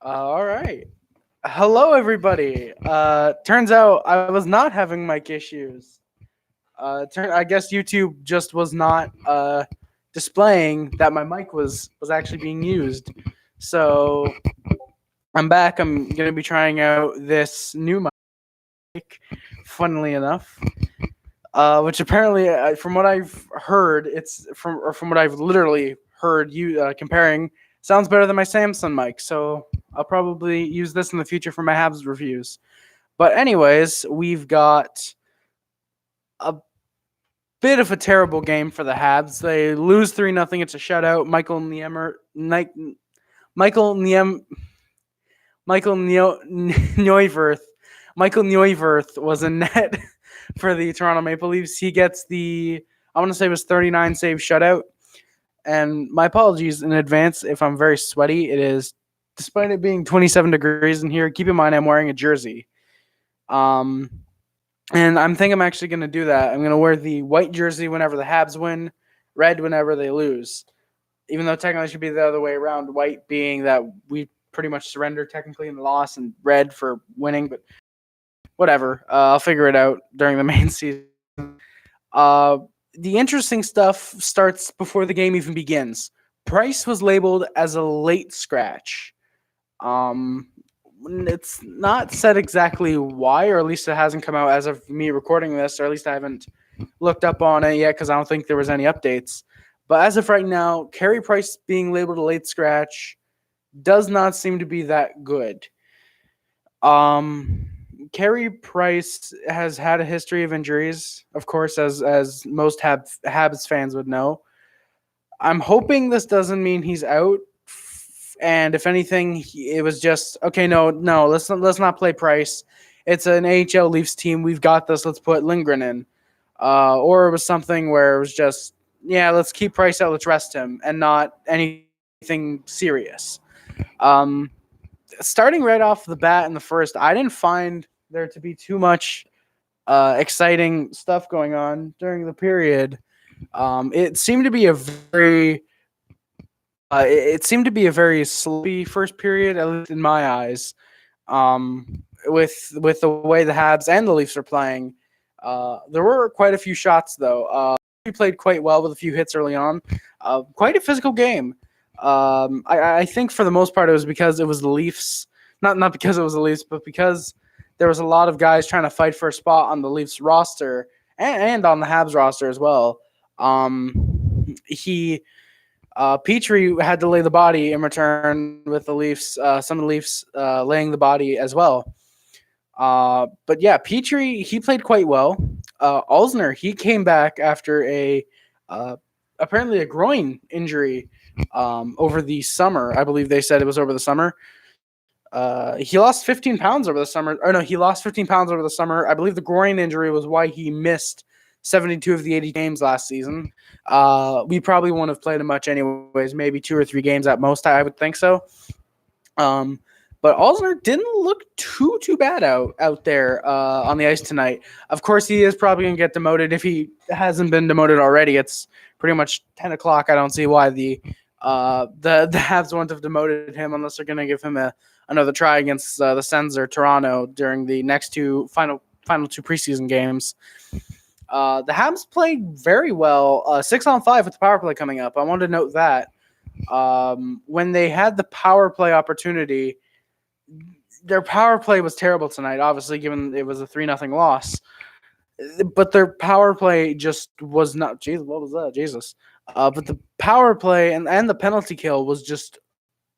All right. Hello, everybody. Turns out I was not having mic issues. I guess YouTube just was not displaying that my mic was actually being used. So I'm back. I'm gonna be trying out this new mic. Funnily enough, which apparently, from what I've heard, from what I've literally heard you comparing, sounds better than my Samsung mic. So I'll probably use this in the future for my Habs reviews. But anyways, we've got a bit of a terrible game for the Habs. They lose 3-0. It's a shutout. Michael Niem, Michael Neuwirth. Michael Neuwirth was in net for the Toronto Maple Leafs. He gets I want to say it was 39 save shutout. And my apologies in advance if I'm very sweaty. It is, despite it being 27 degrees in here, keep in mind I'm wearing a jersey. And I'm actually going to do that. I'm going to wear the white jersey whenever the Habs win, red whenever they lose. Even though technically it should be the other way around, white being that we pretty much surrender technically in the loss, and red for winning. But whatever. I'll figure it out during the main season. The interesting stuff starts before the game even begins. Price was labeled as a late scratch. It's not said exactly why, or at least it hasn't come out as of me recording this, or at least I haven't looked up on it yet because I don't think there was any updates. But as of right now, Carey Price being labeled a late scratch does not seem to be that good. Carey Price has had a history of injuries, of course, as most Habs fans would know. I'm hoping this doesn't mean he's out. And if anything, it was just okay. No, let's not play Price. It's an AHL Leafs team. We've got this. Let's put Lindgren in. Or it was something where it was just, yeah, let's keep Price out. Let's rest him, and not anything serious. Starting right off the bat in the first, I didn't find there to be too much exciting stuff going on during the period. It seemed to be a very sloppy first period, at least in my eyes. With the way the Habs and the Leafs are playing, there were quite a few shots though. We played quite well with a few hits early on. Quite a physical game. I think for the most part it was because it was the Leafs. Not because it was the Leafs, but because there was a lot of guys trying to fight for a spot on the Leafs roster and on the Habs roster as well. Petrie had to lay the body in return with the Leafs. Some of the Leafs laying the body as well. But yeah, Petrie, he played quite well. Alzner, he came back after apparently a groin injury over the summer. I believe they said it was over the summer. He lost 15 pounds over the summer. Or no, he lost 15 pounds over the summer. I believe the groin injury was why he missed 72 of the 80 games last season. We probably wouldn't have played him much anyways, maybe 2 or 3 games at most, I would think so. But Alzner didn't look too bad out there on the ice tonight. Of course, he is probably going to get demoted. If he hasn't been demoted already, it's pretty much 10 o'clock. I don't see why the Habs wouldn't have demoted him unless they're going to give him another try against the Sens or Toronto during the next final 2 preseason games. The Habs played very well. 6-on-5 with the power play coming up. I wanted to note that when they had the power play opportunity, their power play was terrible tonight, obviously, given it was a 3-0 loss. But their power play just was not. Jesus, what was that? Jesus. But the power play and the penalty kill was just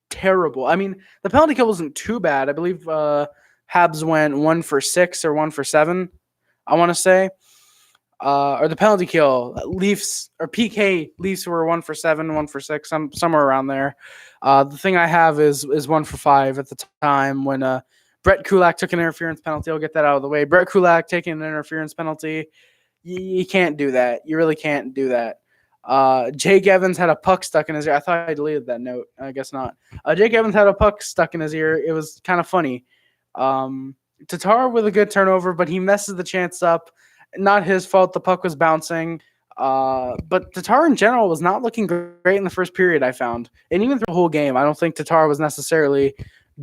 terrible. I mean, the penalty kill wasn't too bad. I believe Habs went 1 for 6 or 1 for 7, I want to say. Or the penalty kill, Leafs or PK Leafs were 1 for 7, 1 for 6, somewhere around there. The thing I have is 1 for 5 at the time when Brett Kulak took an interference penalty. I'll get that out of the way. Brett Kulak taking an interference penalty, you can't do that. You really can't do that. Jake Evans had a puck stuck in his ear. I thought I deleted that note. I guess not. Jake Evans had a puck stuck in his ear. It was kind of funny. Tatar with a good turnover, but he messes the chance up. Not his fault. The puck was bouncing. But Tatar in general was not looking great in the first period, I found. And even through the whole game, I don't think Tatar was necessarily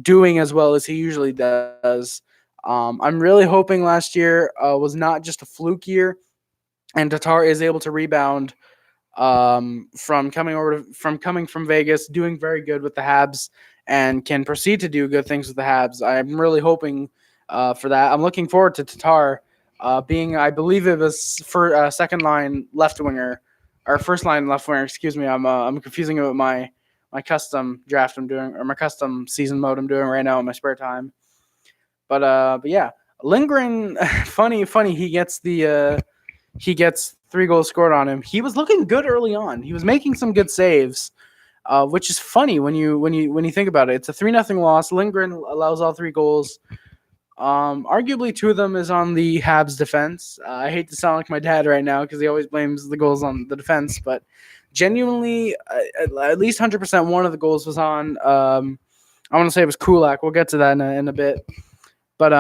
doing as well as he usually does. I'm really hoping last year was not just a fluke year, and Tatar is able to rebound from coming from Vegas, doing very good with the Habs, and can proceed to do good things with the Habs. I'm really hoping for that. I'm looking forward to Tatar being, I believe it was for second line left winger or first line left winger. Excuse me, I'm confusing it with my custom draft I'm doing, or my custom season mode I'm doing right now in my spare time. But yeah, Lindgren, funny. He gets 3 goals scored on him. He was looking good early on. He was making some good saves, which is funny when you think about it. It's a 3-0 loss. Lindgren allows all 3 goals. Arguably 2 of them is on the Habs defense. I hate to sound like my dad right now because he always blames the goals on the defense, but genuinely, at least 100% one of the goals was on. I want to say it was Kulak. We'll get to that in a bit, but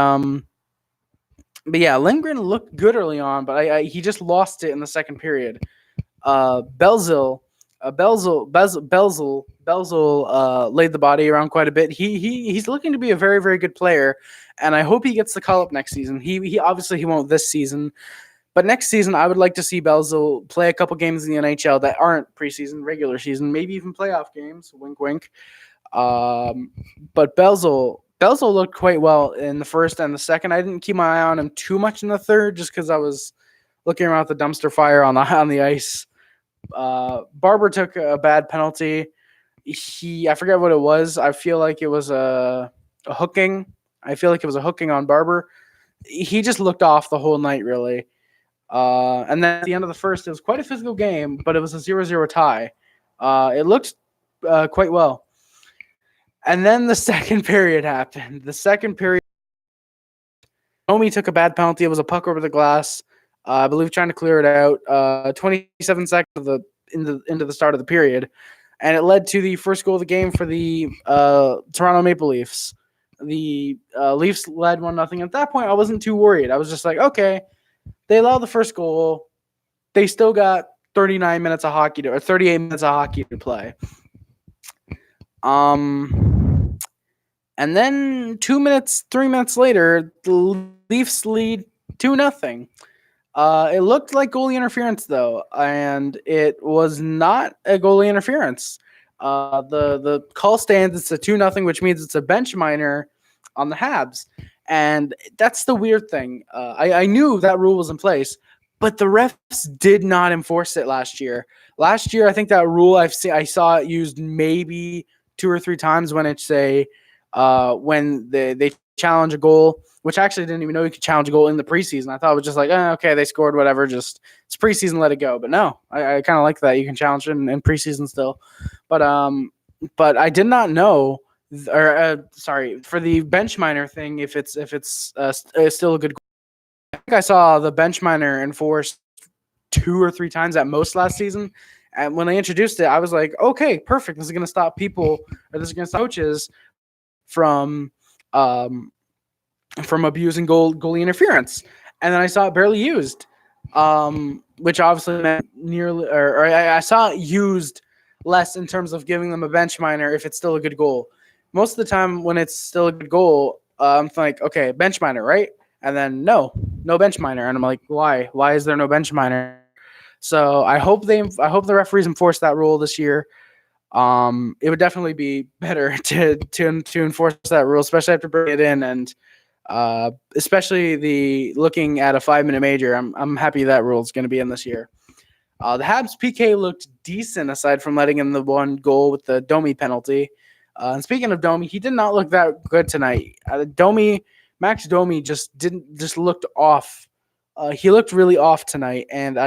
yeah, Lindgren looked good early on, but he just lost it in the second period. Belzil laid the body around quite a bit. He's looking to be a very, very good player, and I hope he gets the call up next season. He obviously he won't this season, but next season I would like to see Belzil play a couple games in the NHL that aren't preseason, regular season, maybe even playoff games. Wink, wink. But Belzil looked quite well in the first and the second. I didn't keep my eye on him too much in the third, just because I was looking around at the dumpster fire on the ice. Barber took a bad penalty. I forget what it was. I feel like it was a hooking. I feel like it was a hooking on Barber. He just looked off the whole night, really. And then at the end of the first, it was quite a physical game, but it was a 0-0 tie. It looked quite well. And then the second period happened. The second period, Omi took a bad penalty. It was a puck over the glass. I believe trying to clear it out. 27 seconds into the start of the period, and it led to the first goal of the game for the Toronto Maple Leafs. The Leafs led 1-0. At that point, I wasn't too worried. I was just like, okay, they allowed the first goal. They still got 39 minutes of hockey or 38 minutes of hockey to play. And then 3 minutes later, the Leafs lead 2-0. It looked like goalie interference, though, and it was not a goalie interference. The call stands. It's a 2-0, which means it's a bench minor on the Habs, and that's the weird thing. I knew that rule was in place, but the refs did not enforce it last year. Last year, I think that rule I saw it used maybe 2 or 3 times when it's when they challenge a goal, which I actually didn't even know you could challenge a goal in the preseason. I thought it was just like, okay, they scored, whatever, just it's preseason, let it go. But no, I kind of like that you can challenge it in preseason still. But I did not know, for the bench minor thing, if it's still a good goal. I think I saw the bench minor enforced 2 or 3 times at most last season. And when they introduced it, I was like, okay, perfect. This is going to stop people, or this is going to stop coaches from abusing goalie interference. And then I saw it barely used, which obviously meant nearly, or I saw it used less in terms of giving them a bench minor if it's still a good goal. Most of the time when it's still a good goal, I'm like, okay, bench minor, right? And then no bench minor. And I'm like, why? Why is there no bench minor? So I hope the referees enforce that rule this year. It would definitely be better to enforce that rule, especially after bringing it in, and especially the looking at a 5-minute major. I'm happy that rule is going to be in this year. The Habs PK looked decent aside from letting in the 1 goal with the Domi penalty. And speaking of Domi, he did not look that good tonight. Max Domi just looked off. He looked really off tonight, and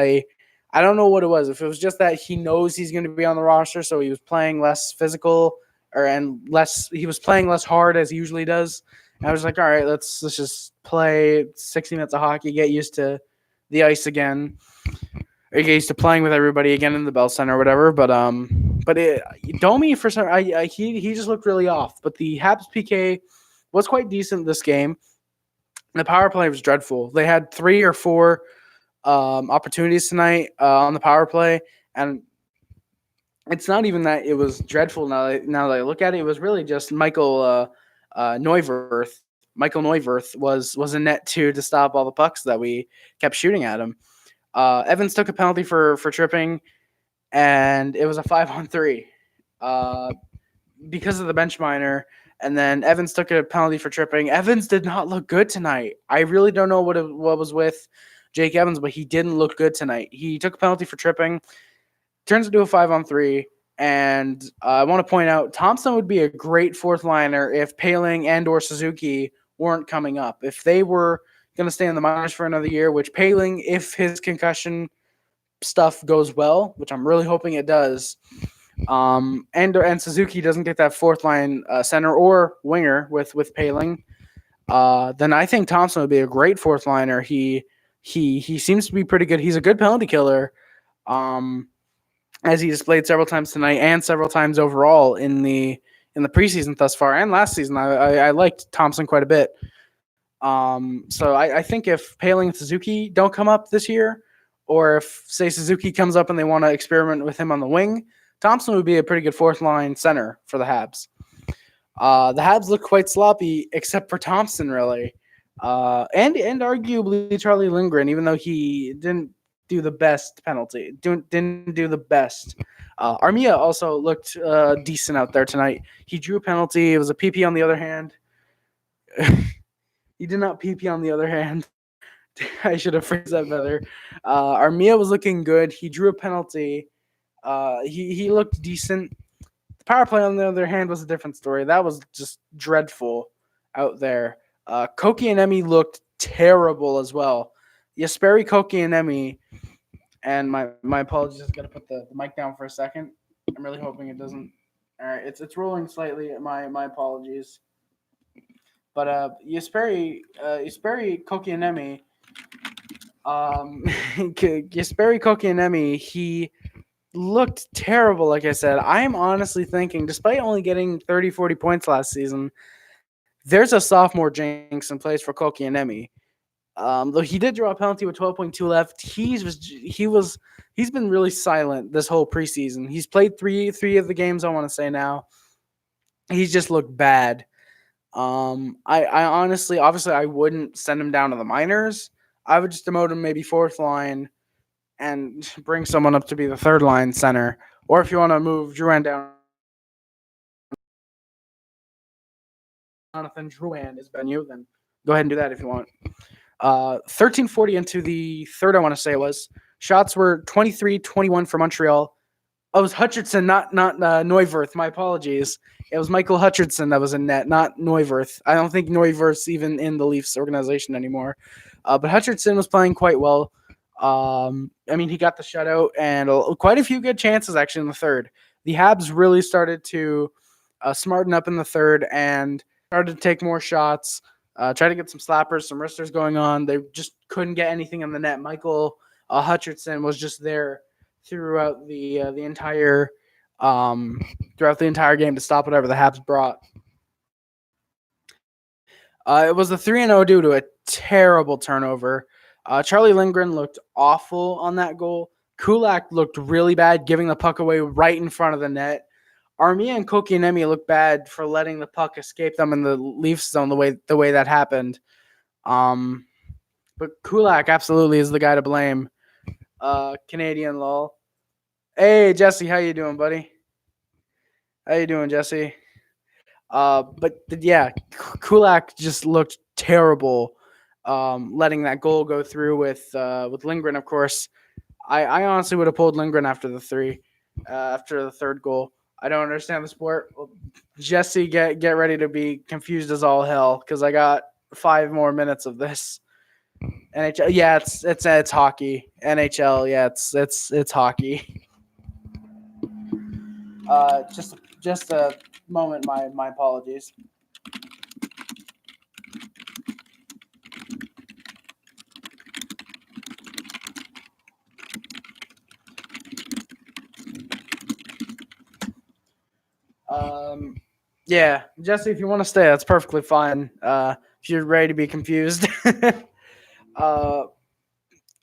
I don't know what it was. If it was just that he knows he's going to be on the roster, so he was playing less physical, he was playing less hard as he usually does. And I was like, all right, let's just play 60 minutes of hockey, get used to the ice again, or get used to playing with everybody again in the Bell Center or whatever. But Domi for some, he just looked really off. But the Habs PK was quite decent this game. The power play was dreadful. They had 3 or 4 opportunities tonight on the power play, and it's not even that it was dreadful. Now that I look at it, it was really just Neuwirth. Michael Neuwirth was in net too to stop all the pucks that we kept shooting at him. Evans took a penalty for tripping, and it was a 5-on-3 because of the bench minor. And then Evans took a penalty for tripping. Evans did not look good tonight. I really don't know what was with Jake Evans, but he didn't look good tonight. He took a penalty for tripping, turns into a 5-on-3. And I want to point out Thompson would be a great fourth liner if Paling and or Suzuki weren't coming up. If they were going to stay in the minors for another year, which Paling, if his concussion stuff goes well, which I'm really hoping it does, and Suzuki doesn't get that fourth line center or winger with Paling, then I think Thompson would be a great fourth liner. He seems to be pretty good. He's a good penalty killer, as he displayed several times tonight and several times overall in the preseason thus far and last season. I liked Thompson quite a bit. So I think if Paling and Suzuki don't come up this year, or if, say, Suzuki comes up and they want to experiment with him on the wing, Thompson would be a pretty good fourth line center for the Habs. The Habs look quite sloppy, except for Thompson, really, and arguably Charlie Lindgren, even though he didn't do the best penalty, didn't do the best. Armia also looked decent out there tonight. He drew a penalty. It was a PP on the other hand. He did not PP on the other hand. I should have phrased that better. Armia was looking good. He drew a penalty. He looked decent. The power play, on the other hand, was a different story. That was just dreadful out there. Kotkaniemi looked terrible as well. Jesperi Kotkaniemi, and my apologies, I'm going to put the mic down for a second. I'm really hoping it doesn't. All right, it's rolling slightly. My apologies. But Jesperi Kotkaniemi, Jesperi Kotkaniemi, he looked terrible, like I said. I'm honestly thinking, despite only getting 30, 40 points last season, there's a sophomore jinx in place for Kotkaniemi. Though he did draw a penalty with 12.2 left, he's been really silent this whole preseason. He's played three of the games, I want to say now. He's just looked bad. I honestly, obviously, I wouldn't send him down to the minors. I would just demote him maybe fourth line and bring someone up to be the third line center. Or if you want to move Drouin down, Jonathan Drouin is better than you, then go ahead and do that if you want. 13:40 into the third, I want to say it was. Shots were 23-21 for Montreal. Oh, it was Hutchinson, not Neuwirth. My apologies. It was Michael Hutchinson that was in net, not Neuwirth. I don't think Neuwirth's even in the Leafs organization anymore. But Hutchinson was playing quite well. He got the shutout and quite a few good chances actually in the third. The Habs really started to smarten up in the third and started to take more shots, try to get some slappers, some wristers going on. They just couldn't get anything in the net. Michael Hutchinson was just there throughout the entire game to stop whatever the Habs brought. It was the 3-0 due to a terrible turnover. Charlie Lindgren looked awful on that goal. Kulak looked really bad, giving the puck away right in front of the net. Armia and Kotkaniemi looked bad for letting the puck escape them in the Leafs zone the way that happened. But Kulak absolutely is the guy to blame. Canadian lol. Hey Jesse, how you doing, buddy? How you doing, Jesse? Kulak just looked terrible, letting that goal go through with Lindgren. Of course, I honestly would have pulled Lindgren after the third goal. I don't understand the sport. Well, Jesse, get ready to be confused as all hell because I got 5 more minutes of this. NHL, yeah, it's hockey. NHL, yeah, it's hockey. Just a moment. My apologies. Yeah, Jesse, if you want to stay, that's perfectly fine. If you're ready to be confused.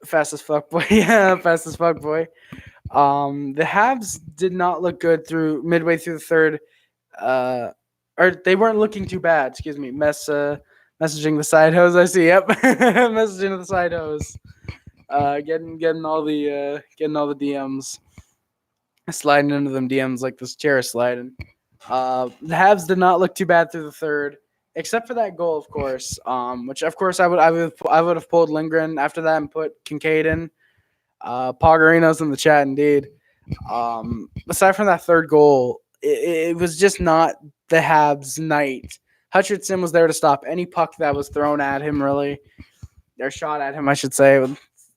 Fast as fuck boy. Yeah, fast as fuck boy. The Habs did not look good through midway through the third. Uh, or they weren't looking too bad. Excuse me. Messaging the side hose. I see. Yep, messaging the side hose. Getting all the DMs, sliding into them DMs like this chair is sliding. The Habs did not look too bad through the third, except for that goal, of course. Which of course I would have pulled Lindgren after that and put Kincaid in. Pogarino's in the chat, indeed. Aside from that third goal, it was just not the Habs' night. Hutchinson was there to stop any puck that was thrown at him, really. Or shot at him, I should say.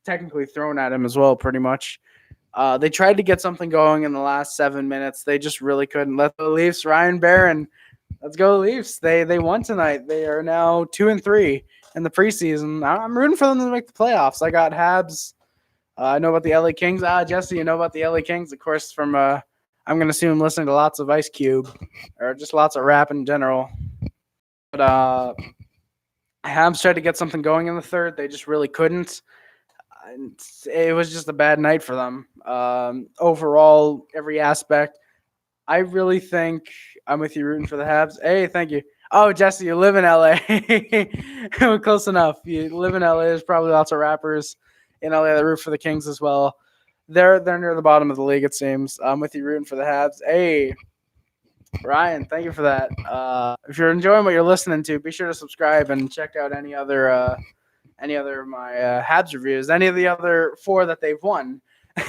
Technically thrown at him as well, pretty much. They tried to get something going in the last 7 minutes. They just really couldn't. Let the Leafs, Ryan Barron. Let's go Leafs. They won tonight. They are now 2-3 in the preseason. I'm rooting for them to make the playoffs. I got Habs. I know about the LA Kings. Jesse, you know about the LA Kings, of course, from I'm going to assume listening to lots of Ice Cube or just lots of rap in general. But Habs tried to get something going in the third. They just really couldn't. It was just a bad night for them. Overall, every aspect. I really think I'm with you rooting for the Habs. Hey, thank you. Oh, Jesse, you live in LA. We're close enough. You live in LA. There's probably lots of rappers in LA that root for the Kings as well. They're near the bottom of the league, it seems. I'm with you rooting for the Habs. Hey, Ryan, thank you for that. If you're enjoying what you're listening to, be sure to subscribe and check out any other of my Habs reviews, any of the other 4 that they've won,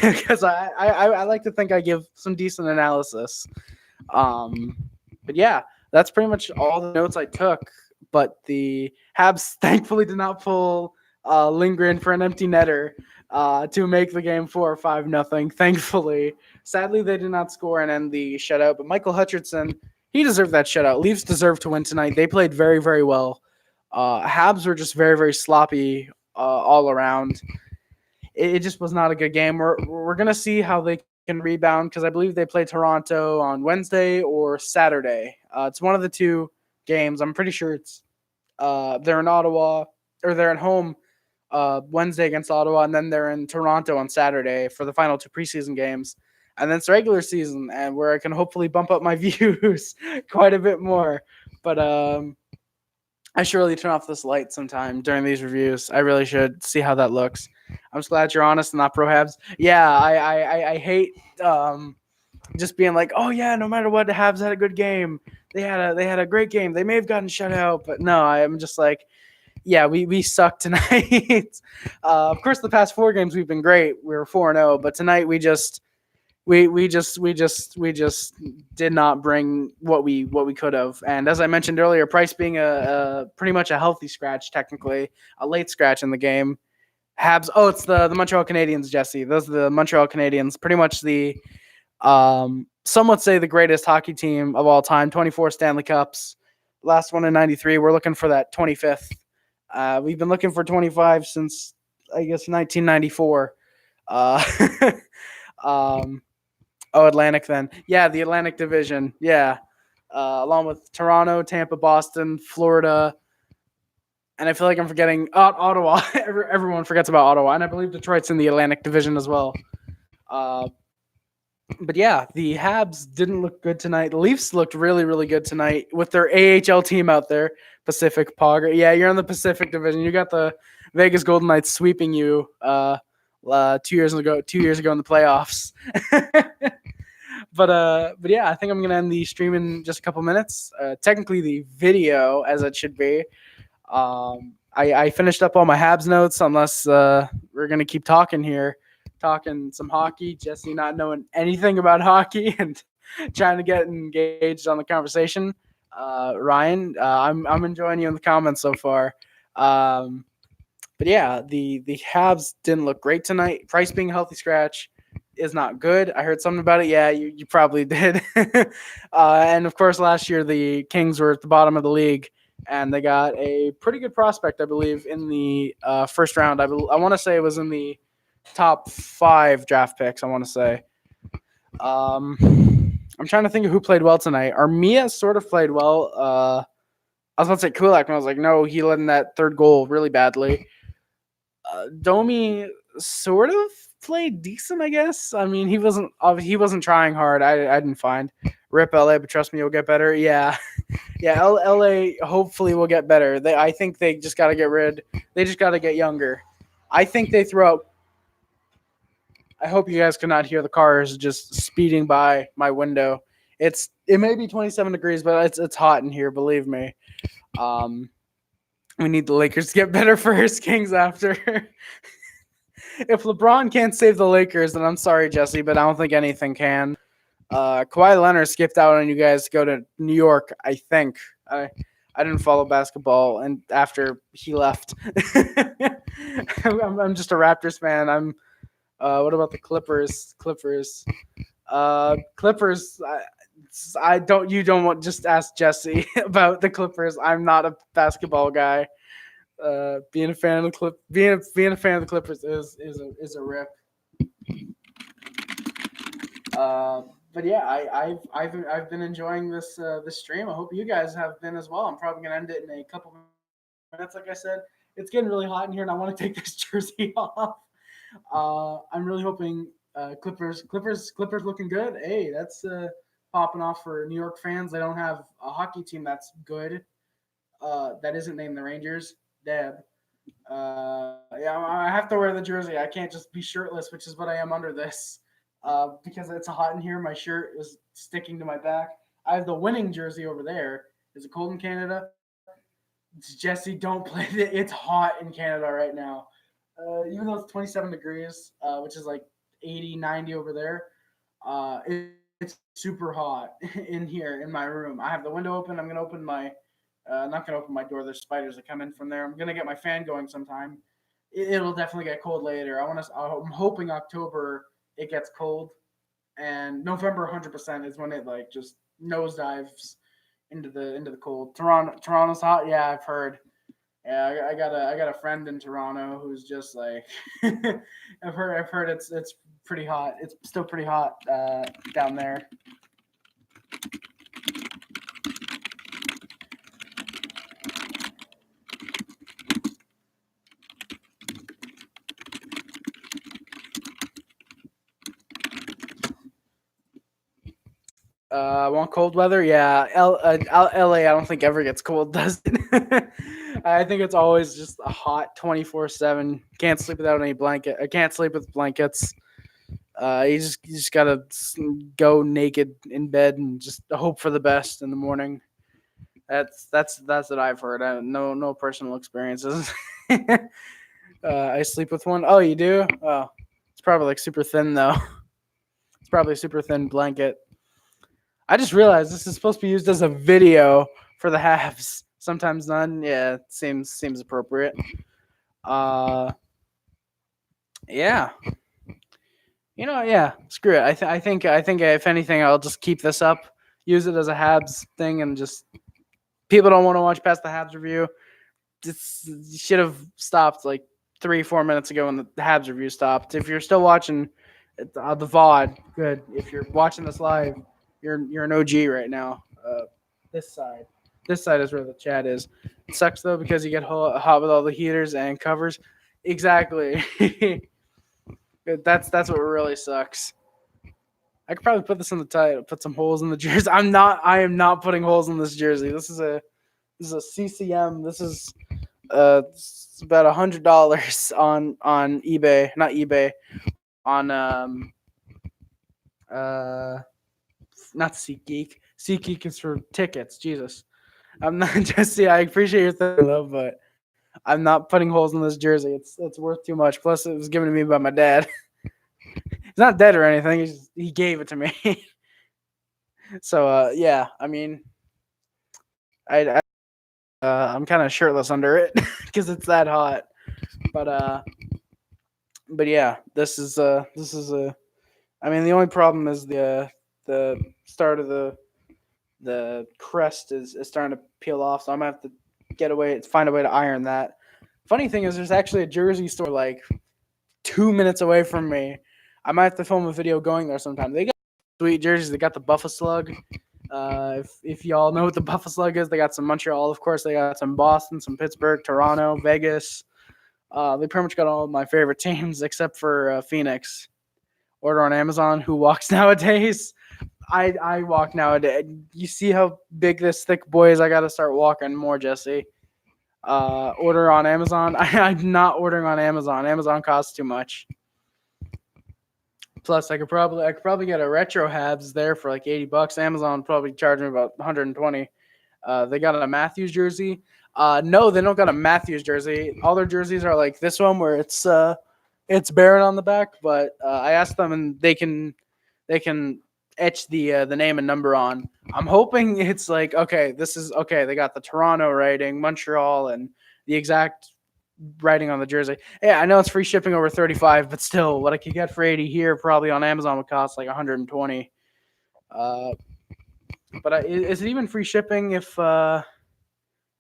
because I like to think I give some decent analysis. But yeah, that's pretty much all the notes I took. But the Habs thankfully did not pull Lindgren for an empty netter to make the game 4 or 5-0. Thankfully, sadly they did not score and end the shutout. But Michael Hutchinson, he deserved that shutout. Leafs deserved to win tonight. They played very, very well. Habs were just very, very sloppy all around. It just was not a good game. We're gonna see how they can rebound because I believe they play Toronto on Wednesday or Saturday. It's one of the 2 games. I'm pretty sure it's they're in Ottawa or they're at home Wednesday against Ottawa, and then they're in Toronto on Saturday for the final 2 preseason games. And then it's regular season, and where I can hopefully bump up my views quite a bit more. But I should really turn off this light sometime during these reviews. I really should see how that looks. I'm just glad you're honest and not pro Habs. Yeah, I hate just being like, oh yeah, no matter what, the Habs had a good game. They had a great game. They may have gotten shut out, but no, I'm just like, yeah, we sucked tonight. Of course, the past 4 games we've been great. We were 4-0, but tonight we just did not bring what we could have. And as I mentioned earlier, Price being a pretty much a healthy scratch, technically a late scratch in the game. Habs. Oh, it's the Montreal Canadiens, Jesse. Those are the Montreal Canadiens. Pretty much the some would say the greatest hockey team of all time. 24 Stanley Cups. Last one in '93. We're looking for that 25th. We've been looking for 25 since I guess 1994. Atlantic then. Yeah, the Atlantic Division. Yeah. Along with Toronto, Tampa, Boston, Florida. And I feel like I'm forgetting Ottawa. Everyone forgets about Ottawa. And I believe Detroit's in the Atlantic Division as well. But yeah, the Habs didn't look good tonight. The Leafs looked really, really good tonight with their AHL team out there. Pacific Pog. Yeah, you're in the Pacific Division. You got the Vegas Golden Knights sweeping you 2 years ago in the playoffs. But yeah, I think I'm gonna end the stream in just a couple minutes. Technically, the video as it should be. I finished up all my Habs notes, unless we're gonna keep talking here, talking some hockey. Jesse not knowing anything about hockey and trying to get engaged on the conversation. Ryan, I'm enjoying you in the comments so far. But yeah, the Habs didn't look great tonight. Price being a healthy scratch is not good. I heard something about it. Yeah, you probably did. And of course, last year the Kings were at the bottom of the league, and they got a pretty good prospect, I believe, in the first round. I want to say it was in the top 5 draft picks. I want to say. I'm trying to think of who played well tonight. Armia sort of played well. I was about to say Kulak, and I was like, no, he let in that third goal really badly. Domi sort of played decent, I guess. I mean, he wasn't trying hard. I didn't find. Rip LA, but trust me, you'll get better. Yeah, yeah. LA hopefully will get better. I think they just got to get rid. They just got to get younger. I think they throw out. I hope you guys cannot hear the cars just speeding by my window. It may be 27 degrees, but it's hot in here. Believe me. We need the Lakers to get better first. Kings after. If LeBron can't save the Lakers, then I'm sorry, Jesse, but I don't think anything can. Kawhi Leonard skipped out on you guys to go to New York, I think. I didn't follow basketball, and after he left, I'm just a Raptors fan. What about the Clippers? Clippers. I don't. You don't want. Just ask Jesse about the Clippers. I'm not a basketball guy. Being a fan of the Clippers is a rip. But yeah, I've been enjoying this stream. I hope you guys have been as well. I'm probably gonna end it in a couple minutes. Like I said, it's getting really hot in here, and I want to take this jersey off. I'm really hoping Clippers looking good. Hey, that's popping off for New York fans. They don't have a hockey team that's good. That isn't named the Rangers. Deb. Yeah, I have to wear the jersey. I can't just be shirtless, which is what I am under this. Because it's hot in here. My shirt is sticking to my back. I have the winning jersey over there. Is it cold in Canada? Jesse, don't play it. It's hot in Canada right now. Even though it's 27 degrees, which is like 80, 90 over there, it's super hot in here in my room. I have the window open. I'm going to open my not going to open my door. There's spiders that come in from there. I'm going to get my fan going sometime. It'll definitely get cold later. I'm hoping October it gets cold, and November 100% is when it like just nosedives into the cold. Toronto's hot. Yeah, I've heard. Yeah, I got a friend in Toronto who's just like I've heard it's pretty hot. It's still pretty hot down there. Want cold weather? Yeah, LA. I don't think ever gets cold, does it? I think it's always just a hot 24/7. Can't sleep without any blanket. I can't sleep with blankets. You just gotta go naked in bed and just hope for the best in the morning. That's what I've heard. No personal experiences. I sleep with one. Oh, you do? Oh, it's probably like super thin though. It's probably a super thin blanket. I just realized this is supposed to be used as a video for the Habs. Sometimes none. Yeah, it seems appropriate. Yeah. Yeah. Screw it. I think if anything, I'll just keep this up, use it as a Habs thing, and just people don't want to watch past the Habs review. You should have stopped like 3-4 minutes ago when the Habs review stopped. If you're still watching the VOD, good. If you're watching this live, you're an OG right now. This side is where the chat is. It sucks though because you get hot with all the heaters and covers. Exactly. That's what really sucks. I could probably put this in the title, put some holes in the jersey. I am not putting holes in this jersey. This is a CCM. This is it's about $100 on eBay, not eBay, on not SeatGeek. SeatGeek is for tickets. Jesus, I'm not just. Yeah, I appreciate your thing, love, but I'm not putting holes in this jersey. It's worth too much. Plus, it was given to me by my dad. He's not dead or anything. He gave it to me. So yeah, I mean, I'm kind of shirtless under it because it's that hot. But yeah, this is a. I mean, the only problem is the start of the crest is starting to peel off, so I'm gonna have to find a way to iron that. Funny thing is, there's actually a jersey store like 2 minutes away from me. I might have to film a video going there sometime. They got sweet jerseys. They got the Buffalo Slug. If y'all know what the Buffalo Slug is, they got some Montreal, of course. They got some Boston, some Pittsburgh, Toronto, Vegas. They pretty much got all of my favorite teams except for Phoenix. Order on Amazon. Who walks nowadays? I walk nowadays. You see how big this thick boy is? I got to start walking more, Jesse. Order on Amazon. I'm not ordering on Amazon. Amazon costs too much. Plus, I could probably get a retro Habs there for like $80. Amazon would probably charge me about 120. They got a Matthews jersey. No, they don't got a Matthews jersey. All their jerseys are like this one where it's Barrett on the back. But I asked them, and they can etch the name and number on. I'm hoping it's like, okay, this is okay. They got the Toronto writing, Montreal, and the exact writing on the jersey. Yeah, I know it's free shipping over 35, but still, what I could get for 80 here probably on Amazon would cost like 120. But is it even free shipping if I'm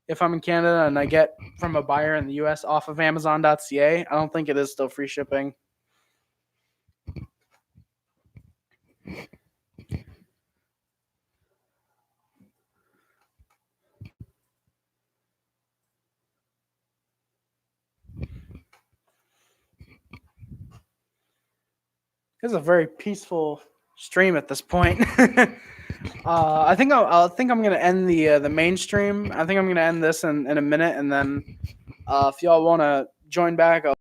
in Canada and I get from a buyer in the US off of Amazon.ca? I don't think it is still free shipping. This is a very peaceful stream at this point. I think I'm gonna end the mainstream. I think I'm gonna end this in a minute, and then if y'all want to join back a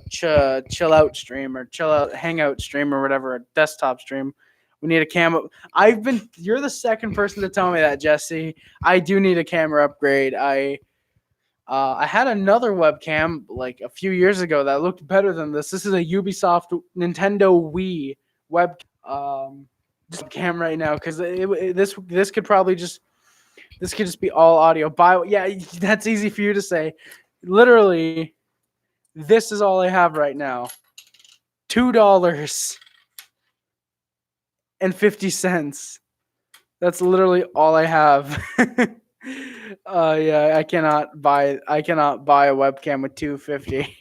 chill out stream or chill out hangout stream or whatever, a desktop stream, we need a camera. You're the second person to tell me that, Jesse. I do need a camera upgrade. I had another webcam like a few years ago that looked better than this. This is a Ubisoft Nintendo Wii webcam right now because this could probably just be all audio. That's easy for you to say. Literally, this is all I have right now. $2.50. That's literally all I have. I cannot buy a webcam with $2.50.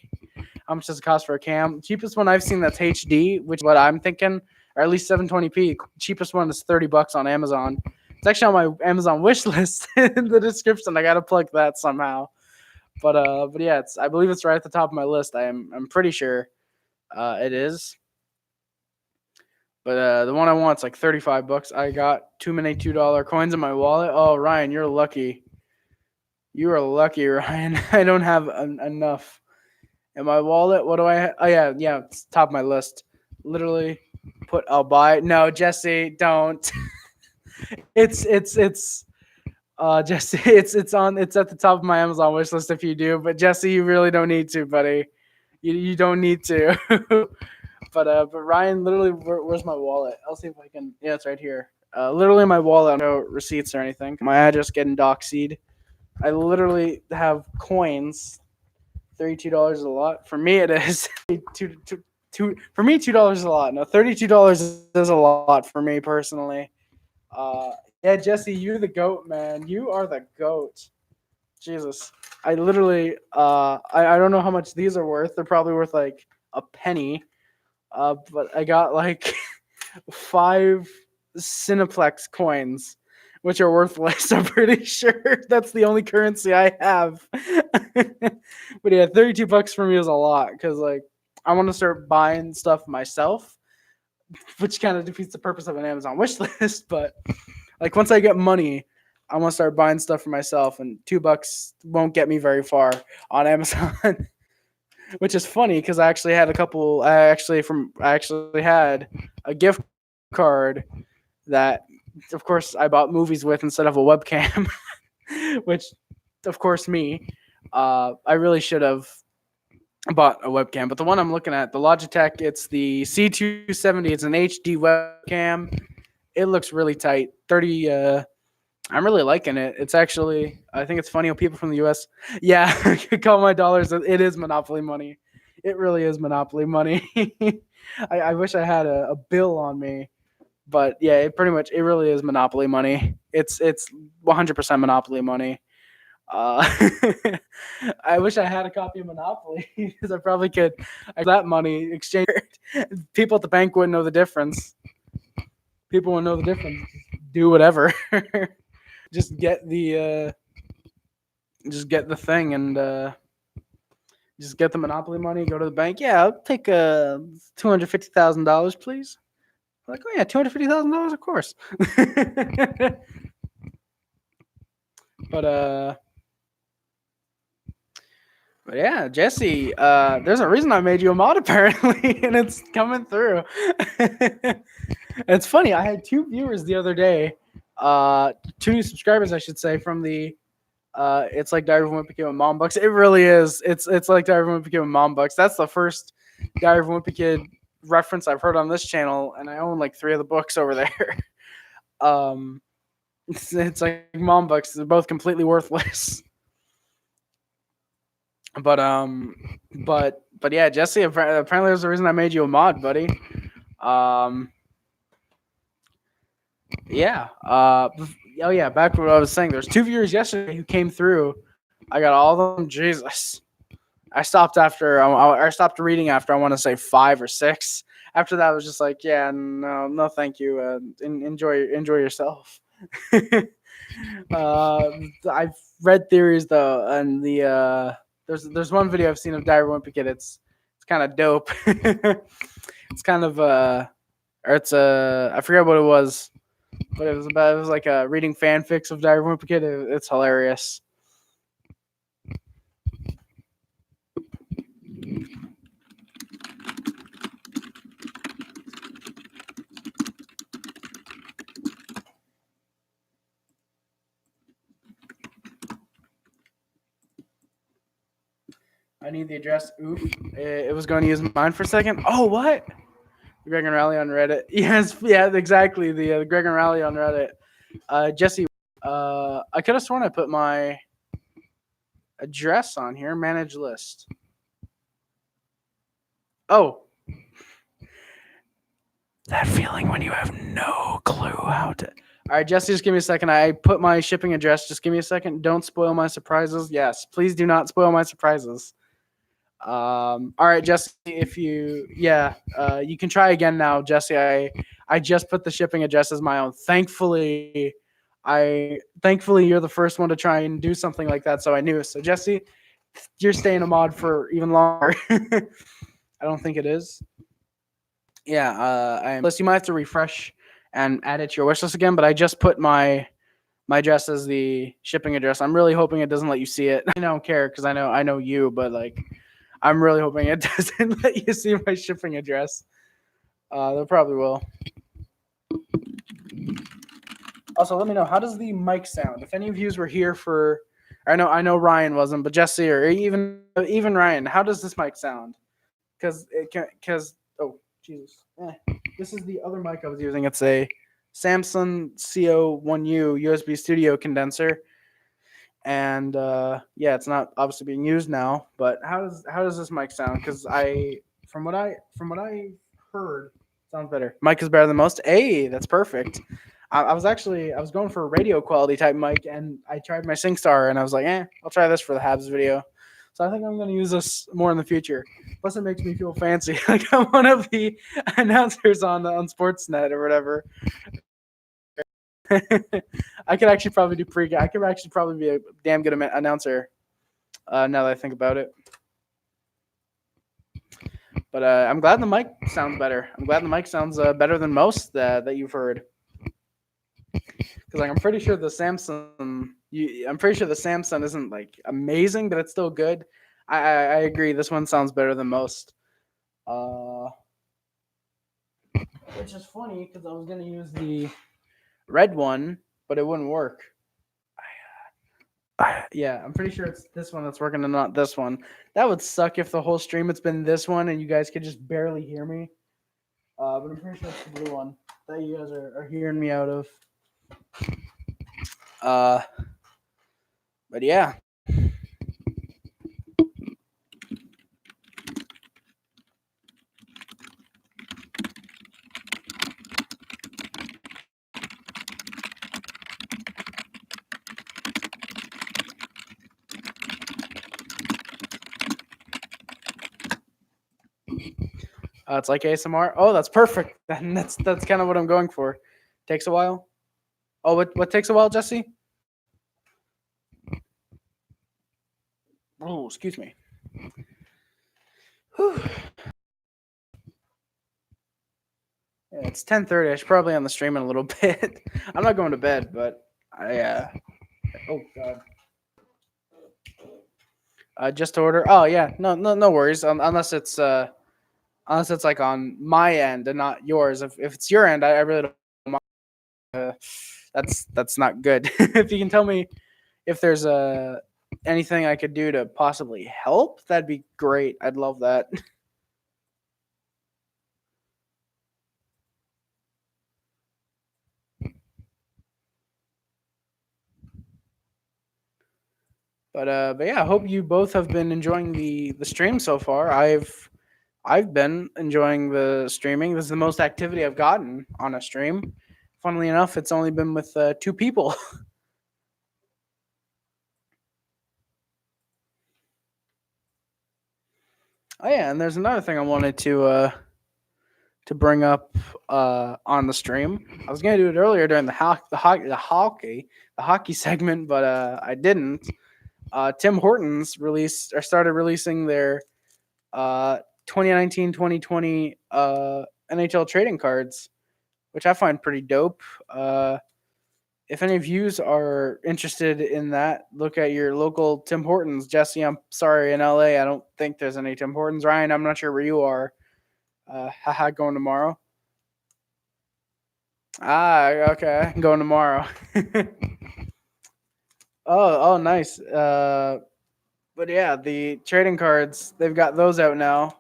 How much does it cost for a cam? Cheapest one I've seen that's HD, which is what I'm thinking, or at least 720p. Cheapest one is $30 on Amazon. It's actually on my Amazon wish list in the description. I gotta plug that somehow. But yeah, I believe it's right at the top of my list. I'm pretty sure it is. But the one I want is like $35. I got too many $2 coins in my wallet. Oh, Ryan, you're lucky. You are lucky, Ryan. I don't have enough in my wallet. What do I have? Oh, yeah, it's top of my list. Literally I'll buy. No, Jesse, don't. It's Jesse, it's at the top of my Amazon wish list if you do, but Jesse, you really don't need to, buddy. You don't need to. But Ryan, literally, where's my wallet? I'll see if I can. Yeah, it's right here. Literally, my wallet, no receipts or anything. My address getting doxied. I literally have coins. $32 is a lot. For me, it is. For me, $2 is a lot. No, $32 is a lot for me personally. Yeah, Jesse, you're the GOAT, man. You are the GOAT. Jesus. I literally, I don't know how much these are worth. They're probably worth like a penny. But I got like 5 Cineplex coins, which are worthless. I'm pretty sure that's the only currency I have. But yeah, $32 for me is a lot because like I want to start buying stuff myself, which kind of defeats the purpose of an Amazon wish list. But like once I get money, I want to start buying stuff for myself, and $2 won't get me very far on Amazon. Which is funny because I actually had a gift card that, of course, I bought movies with instead of a webcam. Which, of course, me. I really should have bought a webcam, but the one I'm looking at, the Logitech, it's the C270. It's an HD webcam. It looks really tight. I'm really liking it. It's actually, I think it's funny how people from the US, yeah, call my dollars. It is Monopoly money. It really is Monopoly money. I wish I had a bill on me, but yeah, it really is Monopoly money. It's 100% Monopoly money. I wish I had a copy of Monopoly because I probably could that money exchange. People at the bank wouldn't know the difference. People wouldn't know the difference. Do whatever. Just get the thing and Just get the Monopoly money, go to the bank. Yeah, I'll take $250,000, please. Like, oh yeah, $250,000, of course. But yeah, Jesse, there's a reason I made you a mod apparently, and it's coming through. It's funny. I had 2 viewers the other day, 2 new subscribers, I should say, from the it's like Diary of a Wimpy Kid with Mom Bucks. It really is. It's like Diary of a Wimpy Kid with Mom Bucks. That's the first Diary of a Wimpy Kid reference I've heard on this channel, and I own like 3 of the books over there. It's like Mom Bucks. They're both completely worthless. But yeah, Jesse. Apparently, there's a reason I made you a mod, buddy. Yeah. Oh yeah. Back to what I was saying. There's 2 viewers yesterday who came through. I got all of them. Jesus. I stopped after. I stopped reading after. I want to say 5 or 6. After that, I was just like, yeah, no, thank you. Enjoy yourself. I've read theories though, and there's one video I've seen of Diary of a Wimpy Kid. It's kind of dope. It's kind of or it's I forget what it was, but it was like reading fanfics of Diary of a Wimpy Kid. It's hilarious. I need the address. Oof. It was going to use mine for a second. Oh, what? The Greg and Rally on Reddit. Yes, yeah, exactly. The Greg and Rally on Reddit. Jesse, I could have sworn I put my address on here. Manage list. Oh. That feeling when you have no clue how to. All right, Jesse, just give me a second. I put my shipping address. Just give me a second. Don't spoil my surprises. Yes, please do not spoil my surprises. All right, Jesse, if you you can try again now, Jesse. I just put the shipping address as my own. Thankfully you're the first one to try and do something like that, so I knew. So Jesse, you're staying a mod for even longer. I don't think it is. Yeah, unless you might have to refresh and add it to your wish list again, but I just put my address as the shipping address. I'm really hoping it doesn't let you see it. I don't care because I know you, but like I'm really hoping it doesn't let you see my shipping address. They probably will. Also, let me know, how does the mic sound? If any of you were here for, I know Ryan wasn't, but Jesse or even Ryan, how does this mic sound? Because oh Jesus, this is the other mic I was using. It's a Samsung CO1U USB studio condenser. And yeah, it's not obviously being used now. But how does this mic sound? Because from what I heard, sounds better. Mic is better than most. Hey, that's perfect. I was going for a radio quality type mic, and I tried my SingStar, and I was like, I'll try this for the Habs video. So I think I'm going to use this more in the future. Plus, it makes me feel fancy, like I'm one of the announcers on Sportsnet or whatever. I could actually probably do pre-game. I could actually probably be a damn good announcer. Now that I think about it. But I'm glad the mic sounds better. I'm glad the mic sounds better than most that you've heard. Because like I'm pretty sure the Samsung isn't like amazing, but it's still good. I agree. This one sounds better than most. Which is funny because I was gonna use the red one, but it wouldn't work. Yeah, I'm pretty sure it's this one that's working and not this one. That would suck if the whole stream it's been this one and you guys could just barely hear me. But I'm pretty sure it's the blue one that you guys are hearing me out of. But yeah. It's like ASMR. Oh, that's perfect. And that's kind of what I'm going for. Takes a while. Oh, what takes a while, Jesse? Oh, excuse me. Whew. Yeah, it's 10:30. I should probably on the stream in a little bit. I'm not going to bed, but I oh god. Just to order. Oh yeah, no worries. Unless it's like on my end and not yours. If it's your end, I really don't mind. That's not good. If you can tell me if there's anything I could do to possibly help, that'd be great. I'd love that. But yeah, I hope you both have been enjoying the stream so far. I've been enjoying the streaming. This is the most activity I've gotten on a stream. Funnily enough, it's only been with 2 people. Oh yeah, and there's another thing I wanted to bring up on the stream. I was gonna do it earlier during the hockey segment, but I didn't. Tim Hortons started releasing their 2019-2020 NHL trading cards, which I find pretty dope. If any of yous are interested in that, look at your local Tim Hortons. Jesse, I'm sorry, in LA, I don't think there's any Tim Hortons. Ryan, I'm not sure where you are. Haha, going tomorrow. Okay, I'm going tomorrow. Oh, nice. But yeah, the trading cards, they've got those out now.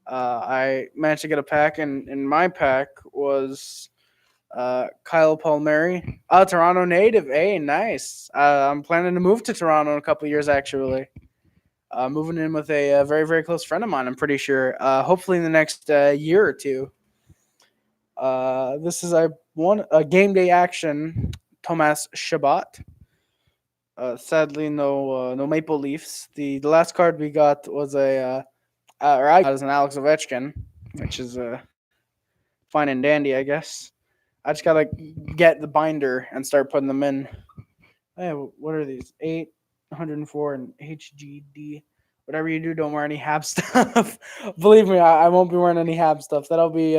I managed to get a pack, and in my pack was Kyle Palmieri. Toronto native. Hey, nice. I'm planning to move to Toronto in a couple of years, actually. Moving in with a very, very close friend of mine, I'm pretty sure. Hopefully in the next year or two. This is a game day action. Thomas Chabot. Sadly, no Maple Leafs. The last card we got was or I got as an Alex Ovechkin, which is fine and dandy, I guess. I just gotta get the binder and start putting them in. Hey, what are these? 804 and HGD. Whatever you do, don't wear any Habs stuff. Believe me, I won't be wearing any Habs stuff. That'll be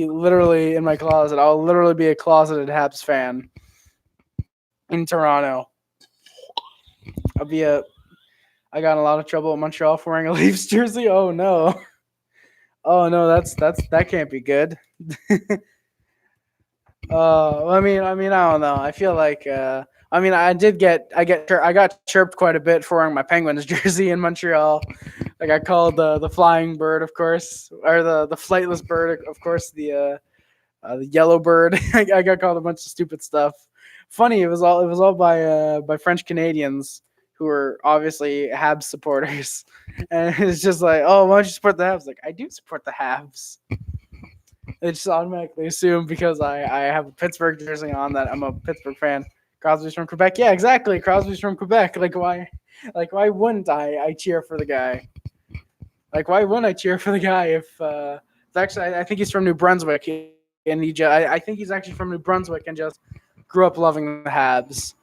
literally in my closet. I'll literally be a closeted Habs fan in Toronto. I got in a lot of trouble at Montreal for wearing a Leafs jersey. Oh no. Oh no, that can't be good. I mean, I don't know. I feel like, I got chirped quite a bit for wearing my Penguins jersey in Montreal. I got called the flying bird, of course, or the flightless bird, of course, the yellow bird. I got called a bunch of stupid stuff. Funny, it was all by French Canadians who were obviously Habs supporters, and it's just like, oh, why don't you support the Habs? Like, I do support the Habs. They just automatically assume because I have a Pittsburgh jersey on that I'm a Pittsburgh fan. Crosby's from Quebec. Yeah, exactly. Crosby's from Quebec. Like why wouldn't I cheer for the guy? Like why wouldn't I cheer for the guy if it's actually I think he's from New Brunswick and I think he's actually from New Brunswick and just grew up loving the Habs.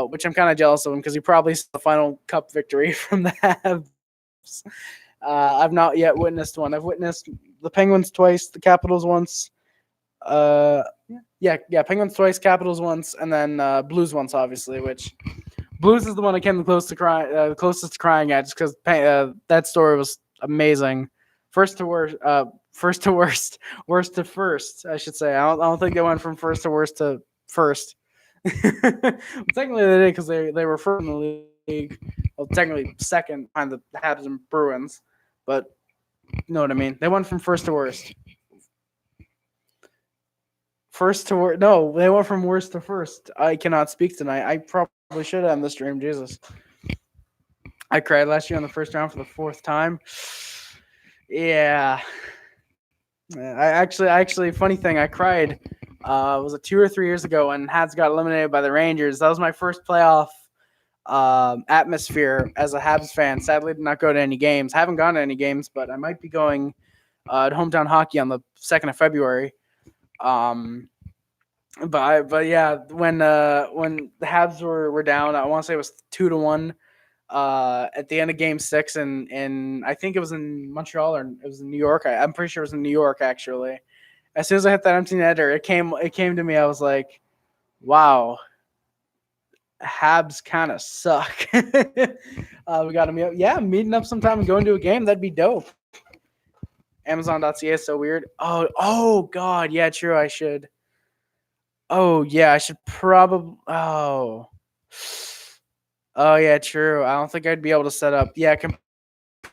Which I'm kind of jealous of him because he probably saw the final cup victory from the Habs. I've not yet witnessed one. I've witnessed the Penguins twice, the Capitals once. Penguins twice, Capitals once, and then Blues once, obviously. Which Blues is the one I came closest to crying at, just because that story was amazing. First to worst, worst to first, I should say. I don't think they went from first to worst to first. Technically, they did because they were first in the league. Well, technically second behind the Habs and Bruins, but you know what I mean. They went from first to worst. First to worst. No, they went from worst to first. I cannot speak tonight. I probably should have on the stream. Jesus, I cried last year on the first round for the 4th time. Yeah, I actually, funny thing, I cried. Was it 2 or 3 years ago when Habs got eliminated by the Rangers? That was my first playoff atmosphere as a Habs fan. Sadly, did not go to any games. Haven't gone to any games, but I might be going to hometown hockey on the 2nd of February. But yeah, when the Habs were down, I want to say it was 2-1. at the end of Game 6, and I think it was in Montreal or it was in New York. I'm pretty sure it was in New York actually. As soon as I hit that empty netter, it came to me. I was like, wow, Habs kind of suck. We got to meeting up sometime and going to a game. That'd be dope. Amazon.ca is so weird. Oh God, yeah, true. I should. Oh yeah, I should probably. Oh yeah, true. I don't think I'd be able to set up. Yeah,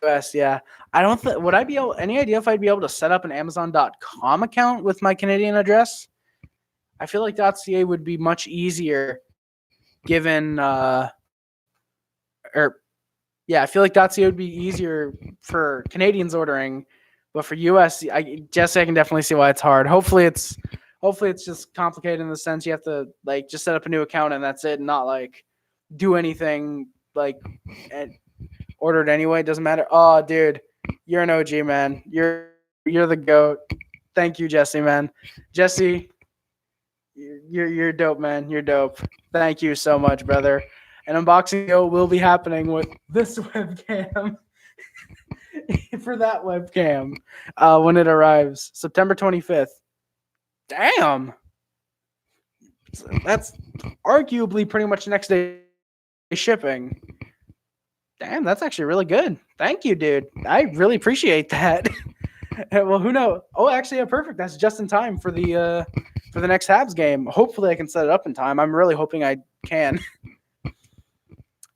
US. Yeah, I don't think. Would I be able? Any idea if I'd be able to set up an Amazon.com account with my Canadian address? I feel like .ca would be much easier, given. Or yeah, I feel like .ca would be easier for Canadians ordering, but for US, Jesse, I can definitely see why it's hard. Hopefully it's just complicated in the sense you have to like just set up a new account and that's it, and not like do anything like order it anyway. It doesn't matter. Oh, dude, you're an OG, man. You're the goat. Thank you, Jesse, man. Jesse, you're dope, man. You're dope. Thank you so much, brother. An unboxing will be happening with this webcam for that webcam when it arrives September 25th. Damn. That's arguably pretty much next day shipping. Damn, that's actually really good. Thank you, dude. I really appreciate that. Well, who knows? Oh, actually, yeah, perfect. That's just in time for the next Habs game. Hopefully, I can set it up in time. I'm really hoping I can.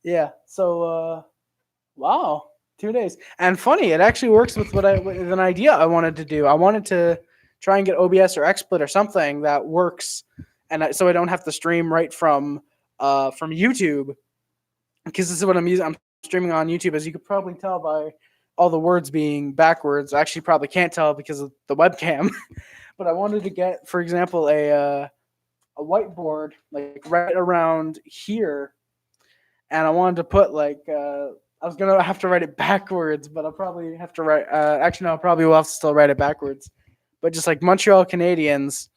Yeah. So, wow, 2 days. And funny, it actually works with with an idea I wanted to do. I wanted to try and get OBS or XSplit or something that works, and so I don't have to stream right from YouTube, because this is what I'm using. I'm streaming on YouTube, as you could probably tell by all the words being backwards. I actually probably can't tell because of the webcam. But I wanted to get, for example, a whiteboard like right around here, and I wanted to put like I was gonna have to write it backwards, but I'll probably have to write. Actually, no, I probably will have to still write it backwards. But just like Montreal Canadiens,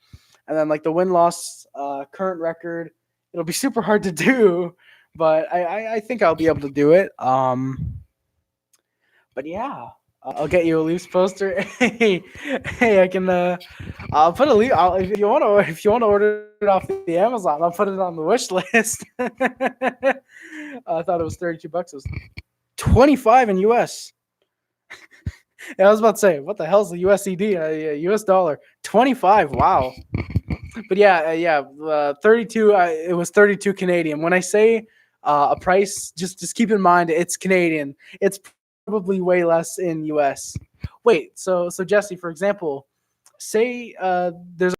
and then like the win-loss current record. It'll be super hard to do, but I think I'll be able to do it. But yeah, I'll get you a Leafs poster. Hey, I can. I'll put a Leaf. If you want to order it off the Amazon, I'll put it on the wish list. I thought it was $32. It was 25 in US. Yeah, I was about to say, what the hell's the USD? US dollar. 25. Wow. But yeah, 32. It was 32 Canadian. When I say a price, just keep in mind it's Canadian. It's probably way less in US. Wait, so Jesse, for example, say there's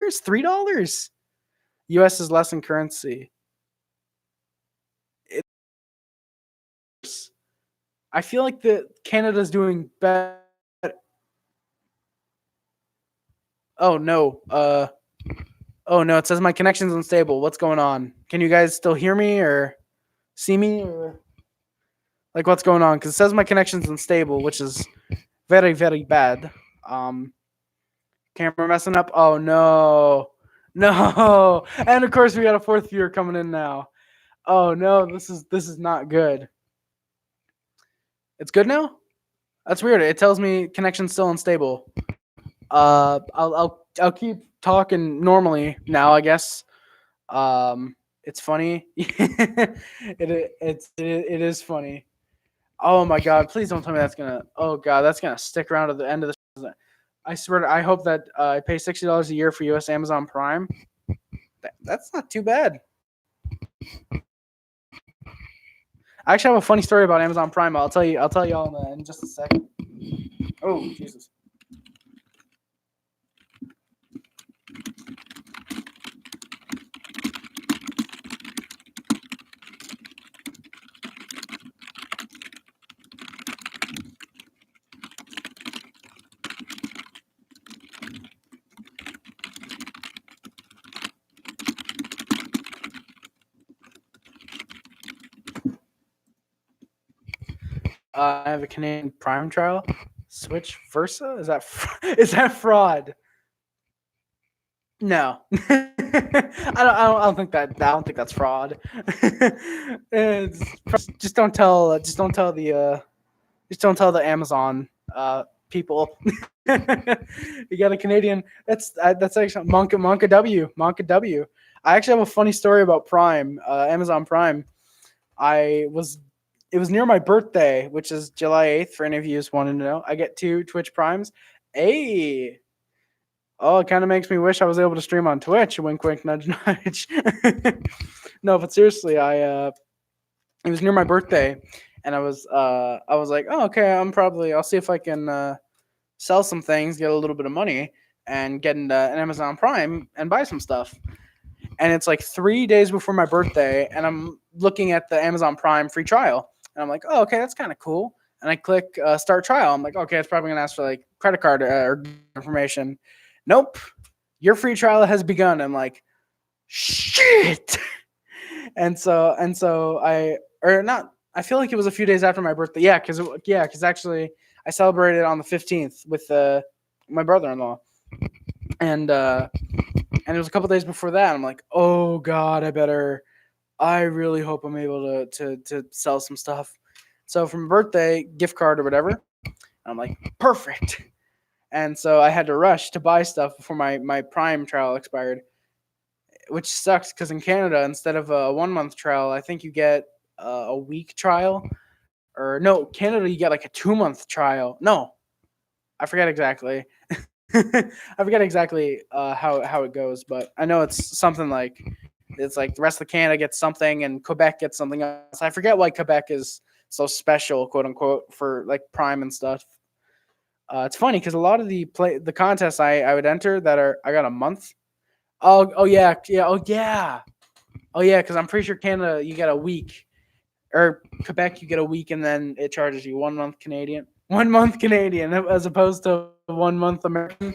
$3. US is less in currency. I feel like Canada's doing better. Oh no. Oh no, it says my connection's unstable. What's going on? Can you guys still hear me or see me, or like what's going on? Because it says my connection's unstable, which is very, very bad. Camera messing up. Oh no. No. And of course we got a fourth viewer coming in now. Oh no, this is not good. It's good now? That's weird. It tells me connection's still unstable. I'll keep talking normally now, I guess. It's funny. it is funny. Oh my god! Please don't tell me that's gonna. Oh god, that's gonna stick around to the end of the. I swear. I hope that I pay $60 a year for US Amazon Prime. That's not too bad. I actually have a funny story about Amazon Prime. I'll tell you all in just a second. Oh Jesus. I have a Canadian Prime trial. Switch Versa? Is that fraud? No, I don't think that. I don't think that's fraud. It's, just don't tell. Just don't tell the Amazon people. You got a Canadian. That's actually Monka W. Monka W. I actually have a funny story about Prime, Amazon Prime. I was It was near my birthday, which is July 8th. For any of you who's wanting to know, I get 2 Twitch Primes. Hey, oh, it kind of makes me wish I was able to stream on Twitch. Wink, wink, nudge, nudge. No, but seriously, it was near my birthday, and I was like, oh, okay, I'll see if I can sell some things, get a little bit of money, and get into an Amazon Prime and buy some stuff. And it's like 3 days before my birthday, and I'm looking at the Amazon Prime free trial, and I'm like, oh, okay, that's kind of cool. And I click start trial. I'm like, okay, it's probably gonna ask for like credit card or information. Nope, your free trial has begun. I'm like, shit. And so I or not. I feel like it was a few days after my birthday. Because actually I celebrated on the 15th with my brother-in-law, and it was a couple days before that. I'm like, oh god, I really hope I'm able to sell some stuff. So for my birthday gift card or whatever, I'm like, perfect. And so I had to rush to buy stuff before my Prime trial expired, which sucks because in Canada, instead of a 1 month trial, I think you get a week trial. Or no, Canada, you get like a 2 month trial. No, I forget exactly. I forget exactly how it goes, but I know it's something like it's like the rest of Canada gets something and Quebec gets something else. I forget why Quebec is so special, quote unquote, for like Prime and stuff. It's funny because a lot of the contests I would enter that I got a month. Oh yeah, because I'm pretty sure Canada you get a week, or Quebec you get a week and then it charges you 1 month Canadian, 1 month Canadian as opposed to 1 month American,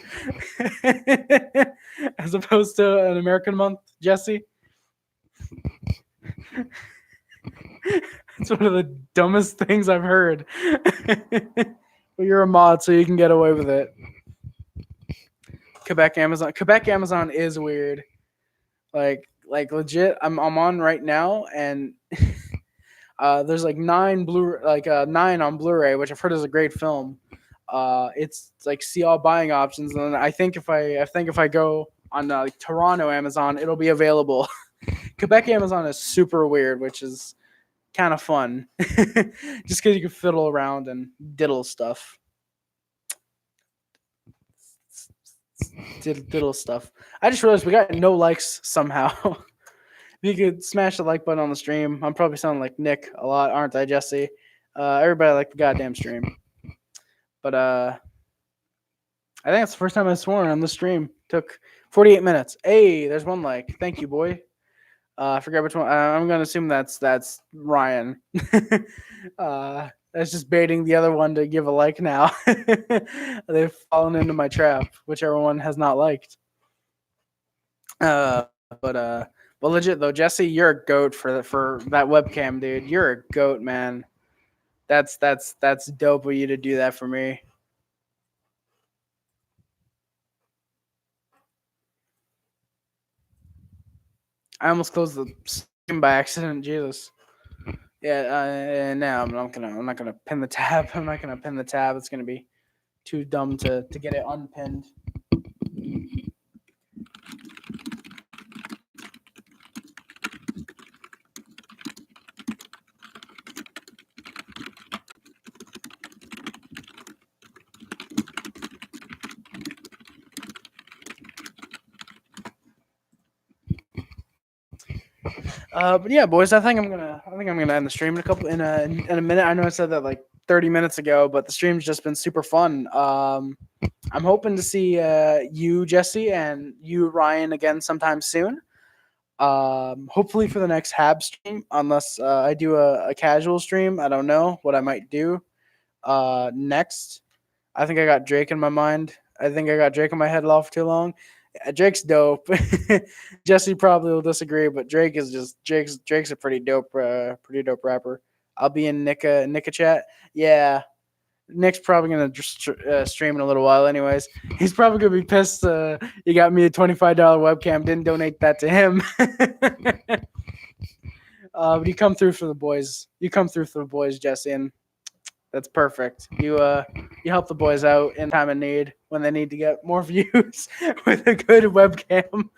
as opposed to an American month. Jesse, it's one of the dumbest things I've heard. But you're a mod, so you can get away with it. Quebec Amazon is weird. Like legit. I'm on right now, and there's like 9 on Blu-ray, which I've heard is a great film. It's like see all buying options, and I think if I go on like Toronto Amazon, it'll be available. Quebec Amazon is super weird, which is kind of fun, just because you can fiddle around and diddle stuff. Diddle stuff. I just realized we got no likes somehow. If you could smash the like button on the stream. I'm probably sounding like Nick a lot, aren't I, Jesse? Everybody like the goddamn stream. But I think it's the first time I've sworn on the stream. Took 48 minutes. Hey, there's one like. Thank you, boy. I forget which one. I'm gonna assume that's Ryan. That's just baiting the other one to give a like now. They've fallen into my trap, whichever one has not liked. But legit though, Jesse, you're a goat for that webcam, dude. You're a goat, man. That's dope of you to do that for me. I almost closed the stream by accident. Jesus. Yeah. No, I'm not gonna pin the tab. I'm not gonna pin the tab. It's gonna be too dumb to get it unpinned. But yeah, boys, I think I'm gonna end the stream in a minute. I know I said that like 30 minutes ago, but the stream's just been super fun. I'm hoping to see you, Jesse, and you, Ryan, again sometime soon. Hopefully for the next Habs stream, unless I do a casual stream. I don't know what I might do next. I think I got Drake in my mind. I think I got Drake in my head for too long. Drake's dope. Jesse probably will disagree, but Drake's a pretty dope rapper. I'll be in Nika chat. Yeah, Nick's probably gonna just stream in a little while, anyways. He's probably gonna be pissed. You got me a $25 webcam, didn't donate that to him. But you come through for the boys. You come through for the boys, Jesse, and that's perfect. You help the boys out in time of need when they need to get more views with a good webcam.